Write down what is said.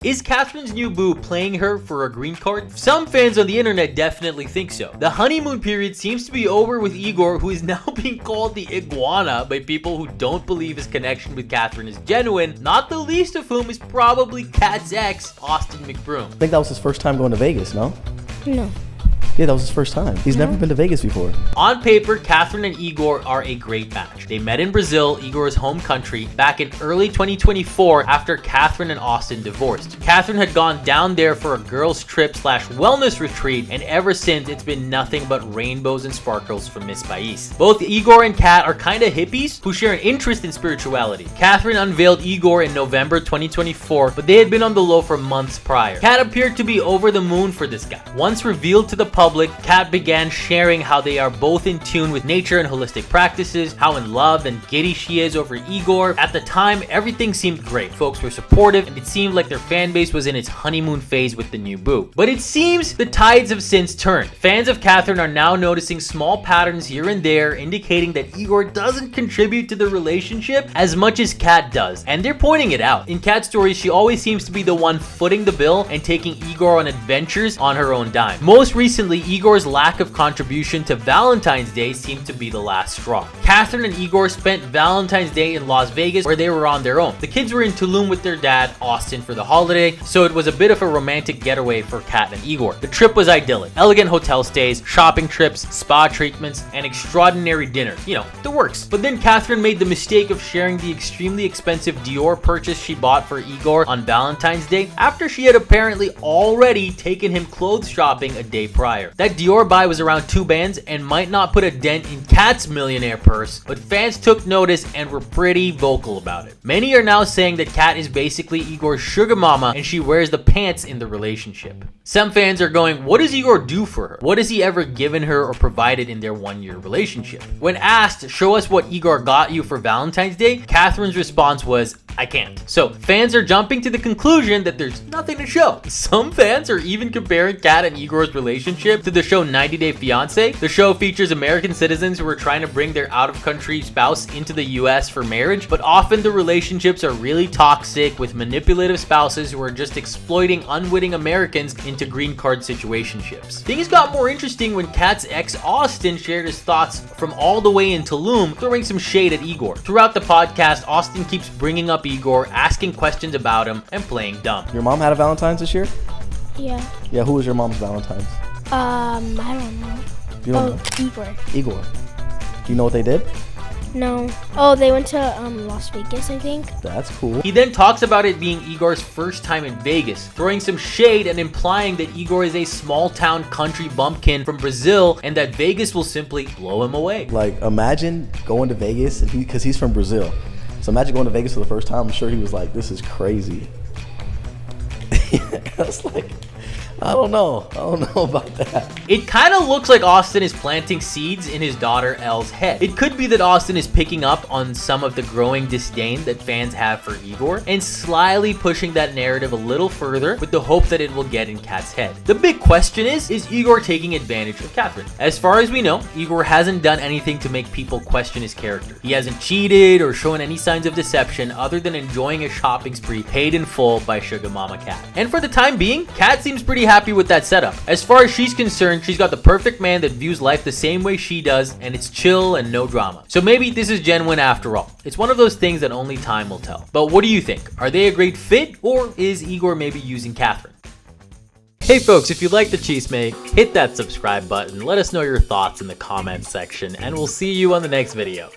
Is Catherine's new boo playing her for a green card? Some fans on the internet definitely think so. The honeymoon period seems to be over with Igor, who is now being called the Iguana by people who don't believe his connection with Catherine is genuine, not the least of whom is probably Kat's ex, Austin McBroom. I think that was his first time going to Vegas, no? No. Yeah, that was his first time. He's never been to Vegas before. On paper, Catherine and Igor are a great match. They met in Brazil, Igor's home country, back in early 2024 after Catherine and Austin divorced. Catherine had gone down there for a girls' trip / wellness retreat, and ever since it's been nothing but rainbows and sparkles from Miss Pais. Both Igor and Kat are kinda hippies who share an interest in spirituality. Catherine unveiled Igor in November 2024, but they had been on the low for months prior. Kat appeared to be over the moon for this guy. Once revealed to the public, Kat began sharing how they are both in tune with nature and holistic practices, how in love and giddy she is over Igor. At the time, everything seemed great. Folks were supportive, and it seemed like their fan base was in its honeymoon phase with the new boo. But it seems the tides have since turned. Fans of Catherine are now noticing small patterns here and there, indicating that Igor doesn't contribute to the relationship as much as Kat does, and they're pointing it out. In Kat's stories, she always seems to be the one footing the bill and taking Igor on adventures on her own dime. Most recently, Igor's lack of contribution to Valentine's Day seemed to be the last straw. Catherine and Igor spent Valentine's Day in Las Vegas, where they were on their own. The kids were in Tulum with their dad, Austin, for the holiday, so it was a bit of a romantic getaway for Kat and Igor. The trip was idyllic. Elegant hotel stays, shopping trips, spa treatments, and extraordinary dinner. You know, the works. But then Catherine made the mistake of sharing the extremely expensive Dior purchase she bought for Igor on Valentine's Day after she had apparently already taken him clothes shopping a day prior. That Dior buy was around 2 bands and might not put a dent in Kat's millionaire purse, but fans took notice and were pretty vocal about it. Many are now saying that Kat is basically Igor's sugar mama and she wears the pants in the relationship. Some fans are going, what does Igor do for her? What has he ever given her or provided in their 1-year relationship? When asked, show us what Igor got you for Valentine's Day, Catherine's response was, I can't. So fans are jumping to the conclusion that there's nothing to show. Some fans are even comparing Kat and Igor's relationship to the show 90 Day Fiancé. The show features American citizens who are trying to bring their out-of-country spouse into the US for marriage, but often the relationships are really toxic with manipulative spouses who are just exploiting unwitting Americans into green card situationships. Things got more interesting when Kat's ex Austin shared his thoughts from all the way in Tulum, throwing some shade at Igor. Throughout the podcast, Austin keeps bringing up Igor, asking questions about him, and playing dumb. Your mom had a Valentine's this year? Yeah. Yeah, who was your mom's Valentine's? I don't know. You don't know? Igor. Igor. Do you know what they did? No. Oh, they went to Las Vegas, I think. That's cool. He then talks about it being Igor's first time in Vegas, throwing some shade and implying that Igor is a small-town country bumpkin from Brazil and that Vegas will simply blow him away. Like, imagine going to Vegas, because he's from Brazil. So imagine going to Vegas for the first time. I'm sure he was like, this is crazy. I was like, I don't know about that. It kind of looks like Austin is planting seeds in his daughter Elle's head. It could be that Austin is picking up on some of the growing disdain that fans have for Igor and slyly pushing that narrative a little further with the hope that it will get in Kat's head. The big question is Igor taking advantage of Catherine? As far as we know, Igor hasn't done anything to make people question his character. He hasn't cheated or shown any signs of deception other than enjoying a shopping spree paid in full by Sugar Mama Kat. And for the time being, Kat seems pretty happy with that setup. As far as she's concerned, she's got the perfect man that views life the same way she does, and it's chill and no drama. So maybe this is genuine after all. It's one of those things that only time will tell. But what do you think? Are they a great fit, or is Igor maybe using Catherine? Hey folks, if you like the Chisme, hit that subscribe button, let us know your thoughts in the comments section, and we'll see you on the next video.